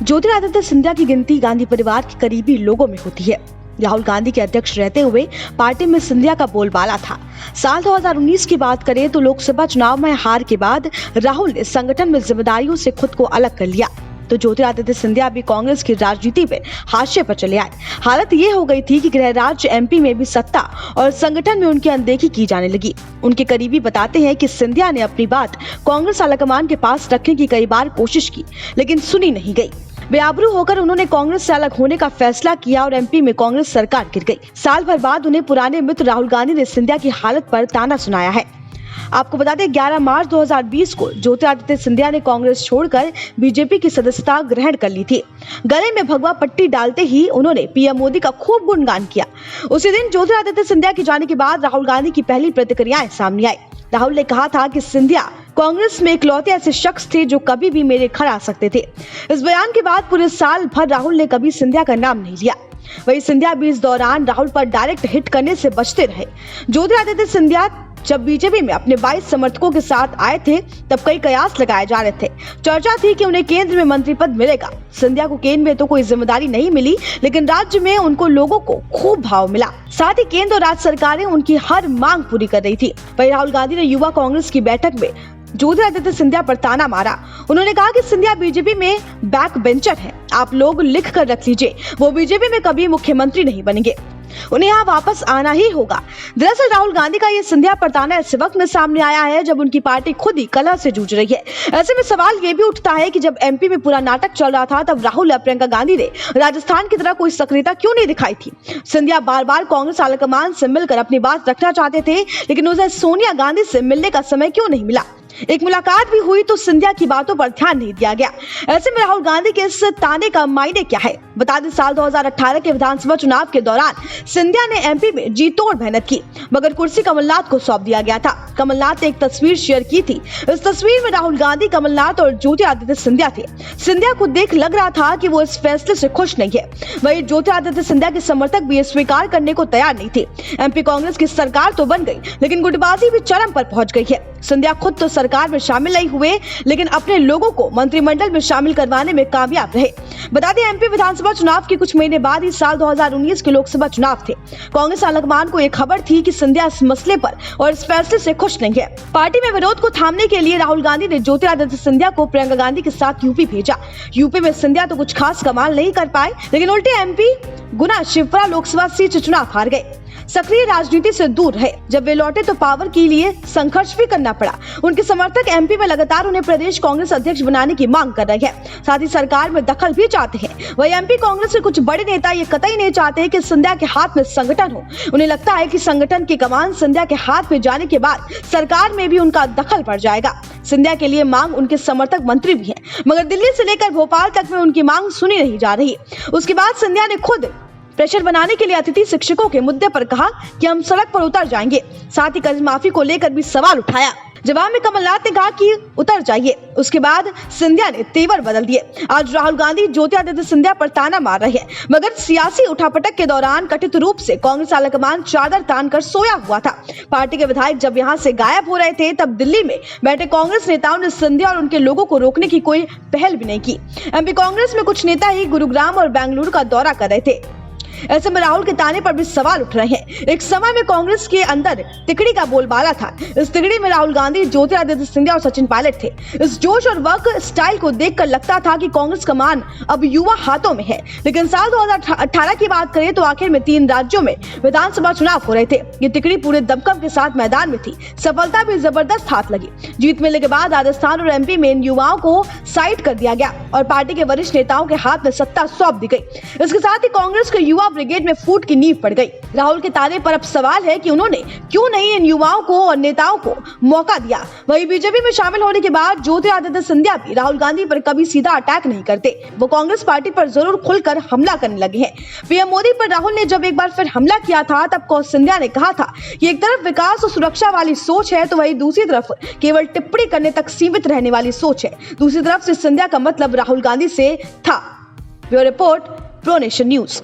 ज्योतिरादित्य सिंधिया की गिनती गांधी परिवार के करीबी लोगों में होती है। राहुल गांधी के अध्यक्ष रहते हुए पार्टी में सिंधिया का बोलबाला था। साल 2019 की बात करें तो लोकसभा चुनाव में हार के बाद राहुल ने संगठन में जिम्मेदारियों से खुद को अलग कर लिया, तो ज्योतिरादित्य सिंधिया भी कांग्रेस की राजनीति में हाशिए पर चले आए। हालत ये हो गई थी कि गृह राज्य एमपी में भी सत्ता और संगठन में उनकी अनदेखी की जाने लगी। उनके करीबी बताते हैं कि सिंधिया ने अपनी बात कांग्रेस आलाकमान के पास रखने की कई बार कोशिश की, लेकिन सुनी नहीं गई। बेआबरू होकर उन्होंने कांग्रेस से अलग होने का फैसला किया और एमपी में कांग्रेस सरकार गिर गई। साल भर बाद उन्हें पुराने मित्र राहुल गांधी ने सिंधिया की हालत पर ताना सुनाया है। आपको बता दें 11 मार्च 2020 को ज्योतिरादित्य सिंधिया ने कांग्रेस छोड़कर बीजेपी की सदस्यता ग्रहण कर ली थी। गले में भगवा पट्टी डालते ही उन्होंने पीएम मोदी का खूब गुणगान किया। उसी दिन ज्योतिरादित्य सिंधिया के जाने के बाद राहुल गांधी की पहली प्रतिक्रियाएं सामने आई। राहुल ने कहा था कि सिंधिया कांग्रेस में इकलौते ऐसे शख्स थे जो कभी भी मेरे घर आ सकते थे। इस बयान के बाद पूरे साल भर राहुल ने कभी सिंधिया का नाम नहीं लिया। वही सिंधिया भी इस दौरान राहुल पर डायरेक्ट हिट करने से बचते रहे। ज्योतिरादित्य सिंधिया जब बीजेपी में अपने 22 समर्थकों के साथ आए थे तब कई कयास लगाए जा रहे थे। चर्चा थी कि उन्हें केंद्र में मंत्री पद मिलेगा। सिंधिया को केंद्र में तो कोई जिम्मेदारी नहीं मिली, लेकिन राज्य में उनको लोगों को खूब भाव मिला। साथ ही केंद्र और राज्य सरकारें उनकी हर मांग पूरी कर रही थी। वही राहुल गांधी ने युवा कांग्रेस की बैठक में ज्योतिरादित्य सिंधिया पर ताना मारा। उन्होंने कहा कि सिंधिया बीजेपी में बैक बेंचर है, आप लोग लिख कर रख लीजिए, वो बीजेपी में कभी मुख्यमंत्री नहीं बनेंगे, उन्हें यहाँ वापस आना ही होगा। दरअसल राहुल गांधी का ये सिंधिया पर ताना ऐसे वक्त में सामने आया है जब उनकी पार्टी खुद ही कलह से जूझ रही है। ऐसे में सवाल ये भी उठता है कि जब एमपी में पूरा नाटक चल रहा था तब राहुल और प्रियंका गांधी ने राजस्थान की तरह कोई सक्रियता क्यों नहीं दिखाई थी। सिंधिया बार बार कांग्रेस आलाकमान से मिलकर अपनी बात रखना चाहते थे, लेकिन उन्हें सोनिया गांधी से मिलने का समय क्यों नहीं मिला। एक मुलाकात भी हुई तो सिंधिया की बातों पर ध्यान नहीं दिया गया। ऐसे में राहुल गांधी के इस ताने का मायने क्या है। बता दें साल 2018 के विधानसभा चुनाव के दौरान सिंधिया ने एमपी में जी तोड़ मेहनत की, मगर कुर्सी कमलनाथ को सौंप दिया गया था। कमलनाथ ने एक तस्वीर शेयर की थी। इस तस्वीर में राहुल गांधी, कमलनाथ और ज्योतिरादित्य सिंधिया थे। सिंधिया को देख लग रहा था कि वो इस फैसले से खुश नहीं है। वही ज्योतिरादित्य सिंधिया के समर्थक भी स्वीकार करने को तैयार नहीं थे। एमपी कांग्रेस की सरकार तो बन गई, लेकिन गुटबाजी भी चरम पर पहुंच गई है। सिंधिया खुद तो सरकार में शामिल नहीं हुए, लेकिन अपने लोगों को मंत्रिमंडल में शामिल करवाने में कामयाब रहे। बता दें एमपी विधानसभा चुनाव के कुछ महीने बाद ही साल 2019 के लोकसभा चुनाव थे। कांग्रेस आलाकमान को एक खबर थी कि सिंधिया इस मसले पर और इस फैसले से खुश नहीं है। पार्टी में विरोध को थामने के लिए राहुल गांधी ने ज्योतिरादित्य सिंधिया को प्रियंका गांधी के साथ यूपी भेजा। यूपी में सिंधिया तो कुछ खास कमाल नहीं कर पाए, लेकिन उल्टे एमपी गुना शिवपुरा लोकसभा सीट से चुनाव हार गए। सक्रिय राजनीति से दूर रहे। जब वे लौटे तो पावर के लिए संघर्ष भी करना पड़ा। उनके समर्थक एमपी में लगातार उन्हें प्रदेश कांग्रेस अध्यक्ष बनाने की मांग कर रहे हैं, साथ ही सरकार में दखल भी चाहते हैं। वही एमपी कांग्रेस के कुछ बड़े नेता ये कतई नहीं चाहते कि सिंधिया के हाथ में संगठन हो। उन्हें लगता है कि संगठन की कमान सिंधिया के हाथ में जाने के बाद सरकार में भी उनका दखल पड़ जाएगा। सिंधिया के लिए मांग उनके समर्थक मंत्री भी हैं, मगर दिल्ली से लेकर भोपाल तक में उनकी मांग सुनी नहीं जा रही। उसके बाद सिंधिया ने खुद प्रेशर बनाने के लिए अतिथि शिक्षकों के मुद्दे पर कहा कि हम सड़क पर उतर जाएंगे। साथ ही कर्ज माफी को लेकर भी सवाल उठाया। जवाब में कमलनाथ ने कहा कि उतर जाइए। उसके बाद सिंधिया ने तेवर बदल दिए। आज राहुल गांधी ज्योतिरादित्य सिंधिया पर ताना मार रहे हैं, मगर सियासी उठापटक के दौरान कथित रूप से कांग्रेस आलाकमान चादर तान कर सोया हुआ था। पार्टी के विधायक जब यहाँ से गायब हो रहे थे तब दिल्ली में बैठे कांग्रेस नेताओं ने सिंधिया और उनके लोगों को रोकने की कोई पहल भी नहीं की। एमपी कांग्रेस में कुछ नेता ही गुरुग्राम और बेंगलुरु का दौरा कर रहे थे। ऐसे में राहुल के ताने पर भी सवाल उठ रहे हैं। एक समय में कांग्रेस के अंदर तिकड़ी का बोलबाला था। इस तिकड़ी में राहुल गांधी, ज्योतिरादित्य सिंधिया और सचिन पायलट थे। इस जोश और वर्क स्टाइल को देखकर लगता था कि कांग्रेस कमान अब युवा हाथों में है। लेकिन साल 2018 की बात करें तो आखिर में 3 राज्यों में विधानसभा चुनाव हो रहे थे। ये तिकड़ी पूरे दमखम के साथ मैदान में थी। सफलता भी जबरदस्त हाथ लगी। जीत मिलने के बाद राजस्थान और एमपी में इन युवाओं को साइड कर दिया गया और पार्टी के वरिष्ठ नेताओं के हाथ में सत्ता सौंप दी गई। इसके साथ ही कांग्रेस के युवा ब्रिगेड में फूट की नींव पड़ गई। राहुल के ताने पर अब सवाल है कि उन्होंने क्यों नहीं इन युवाओं को और नेताओं को मौका दिया। वहीं बीजेपी में शामिल होने के बाद ज्योतिरादित्य सिंधिया भी राहुल गांधी पर कभी सीधा अटैक नहीं करते। वो कांग्रेस पार्टी पर जरूर खुलकर हमला करने लगे हैं। पीएम मोदी पर राहुल ने जब एक बार फिर हमला किया था तब सिंधिया ने कहा था कि एक तरफ विकास और सुरक्षा वाली सोच है तो वही दूसरी तरफ केवल टिप्पणी करने तक सीमित रहने वाली सोच है। दूसरी तरफ से सिंधिया का मतलब राहुल गांधी से था। Bureau report, pro nation news.